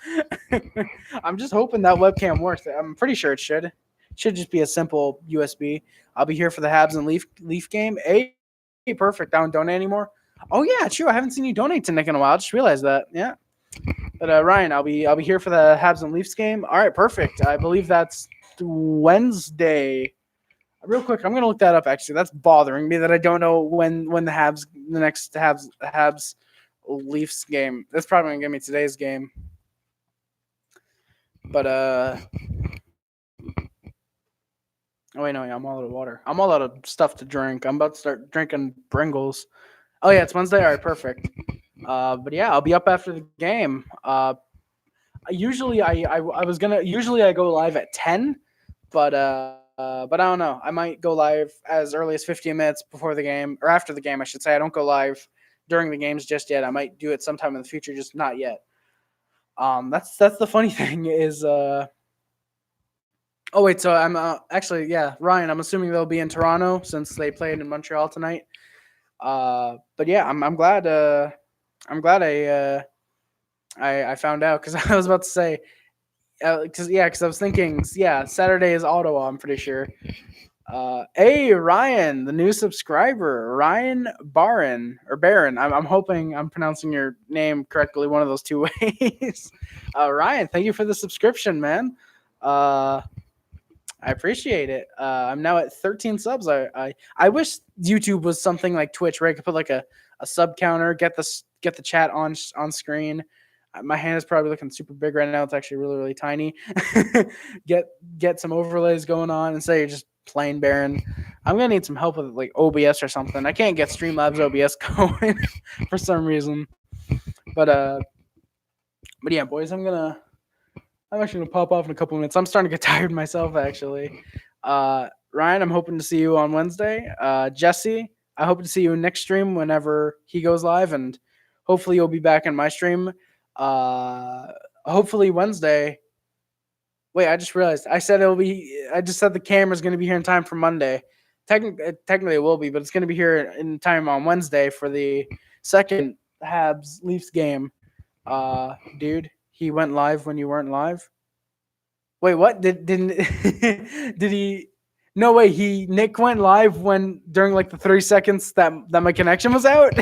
I'm just hoping that webcam works. I'm pretty sure it should. It should just be a simple USB. I'll be here for the Habs and Leaf game. Hey, perfect. I don't donate anymore. Oh yeah, true. I haven't seen you donate to Nick in a while. I just realized that. Yeah. But Ryan, I'll be here for the Habs and Leafs game. All right, perfect. I believe that's Wednesday. Real quick, I'm gonna look that up. Actually, that's bothering me that I don't know when the next Habs Leafs game. That's probably gonna give me today's game. But oh wait, no, yeah, I'm all out of water. I'm all out of stuff to drink. I'm about to start drinking Pringles. Oh yeah, it's Wednesday. All right, perfect. But yeah, I'll be up after the game. Usually I go live at 10, but I don't know. I might go live as early as 15 minutes before the game, or after the game, I should say. I don't go live during the games just yet. I might do it sometime in the future, just not yet. That's the funny thing is. Oh wait, so I'm actually Ryan. I'm assuming they'll be in Toronto since they played in Montreal tonight. But yeah, I'm glad. I found out because I was about to say. Because I was thinking, Saturday is Ottawa, I'm pretty sure. Hey, Ryan, the new subscriber, Ryan Barron. I'm hoping I'm pronouncing your name correctly, one of those two ways. Ryan, thank you for the subscription, man. I appreciate it. I'm now at 13 subs. I wish YouTube was something like Twitch, where I could put like a sub counter, get the chat on screen. My hand is probably looking super big right now. It's actually really, really tiny. Get some overlays going on and say you're just plain Baron. I'm gonna need some help with like OBS or something. I can't get Streamlabs OBS going for some reason. But yeah, boys, I'm actually gonna pop off in a couple minutes. I'm starting to get tired myself, actually. Ryan, I'm hoping to see you on Wednesday. Jesse, I hope to see you next stream whenever he goes live, and hopefully you'll be back in my stream. Hopefully Wednesday. Wait, I just realized I said the camera's going to be here in time for Monday. Technically it will be, but it's going to be here in time on Wednesday for the second Habs Leafs game. Dude, he went live when you weren't live. Wait, what? Didn't did he? No way. Nick went live during like the 30 seconds that my connection was out.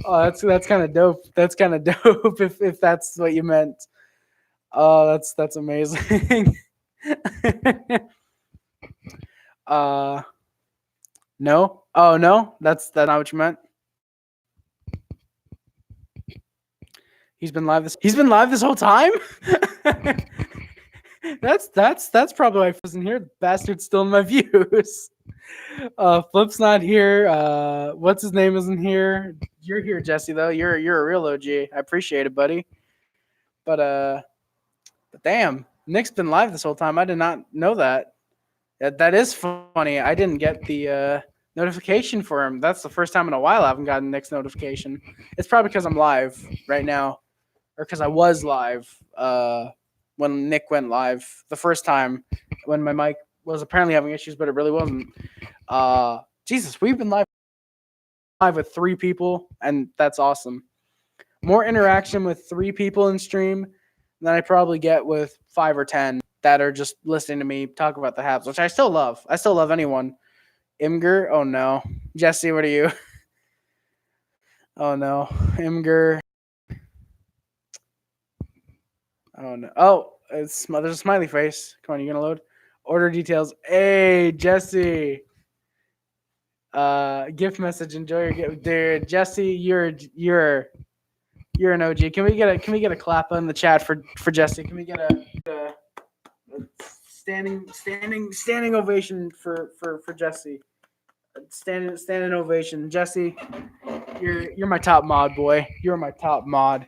Oh, that's kind of dope. That's kind of dope if that's what you meant. Oh, that's amazing. No. Oh no, that's not what you meant. He's been live this whole time. That's probably why I wasn't here. The bastard's still in my views. Flip's not here. What's his name isn't here. You're here, Jesse, though. You're a real OG. I appreciate it, buddy. But damn, Nick's been live this whole time. I did not know that. That is funny. I didn't get the notification for him. That's the first time in a while I haven't gotten Nick's notification. It's probably because I'm live right now, or because I was live when Nick went live the first time when my mic was apparently having issues, but it really wasn't. Jesus, we've been live with 3 people, and that's awesome. More interaction with 3 people in stream than I probably get with 5 or 10 that are just listening to me talk about the Habs, which I still love. I still love anyone. Imgur, oh no. Jesse, what are you? Oh no. Imgur. Oh no. Oh, there's a smiley face. Come on, you gonna load? Order details. Hey, Jesse. Gift message. Enjoy your gift, dude. Jesse, you're an OG. Can we get a clap in the chat for Jesse? Can we get a standing ovation for Jesse? Standing ovation, Jesse. You're my top mod, boy. You're my top mod.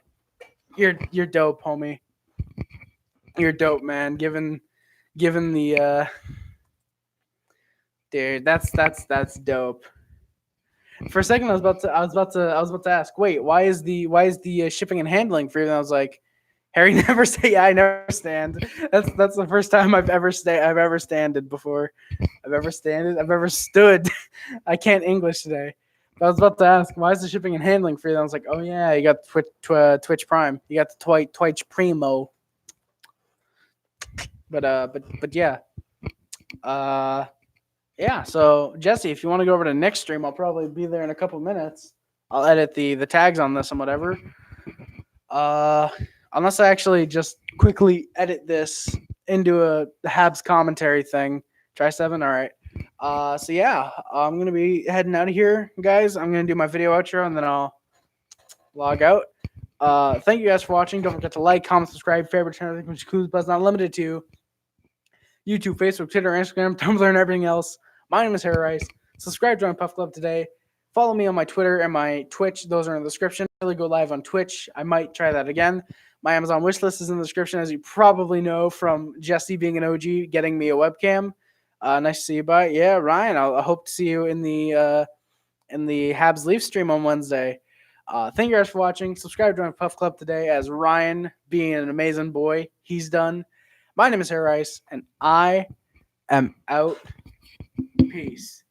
You're dope, homie. You're dope, man. Given the Dude, that's dope. For a second, I was about to ask. Wait, why is the shipping and handling free? And I was like, Harry never say. Yeah, I never stand. That's the first time I've ever standed before. I've ever standed. I've ever stood. I can't English today. But I was about to ask, why is the shipping and handling free? And I was like, oh yeah, you got Twitch Prime. You got the Twitch Primo. But yeah. Uh, Yeah, so Jesse, if you want to go over to next stream, I'll probably be there in a couple minutes. I'll edit the tags on this and whatever. Uh, Unless I actually just quickly edit this into a Habs commentary thing. Try 7, all right. So yeah, I'm gonna be heading out of here, guys. I'm gonna do my video outro and then I'll log out. Thank you guys for watching. Don't forget to like, comment, subscribe, favorite channel, which includes but not limited to YouTube, Facebook, Twitter, Instagram, Tumblr, and everything else. My name is Harry Rice. Subscribe, join Puff Club today. Follow me on my Twitter and my Twitch. Those are in the description. I really go live on Twitch. I might try that again. My Amazon wish list is in the description, as you probably know from Jesse being an OG, getting me a webcam. Nice to see you. Bye. Yeah, Ryan. I hope to see you in the Habs Leaf stream on Wednesday. Thank you guys for watching. Subscribe, join Puff Club today. As Ryan, being an amazing boy, he's done. My name is Harry Rice, and I am out. Peace.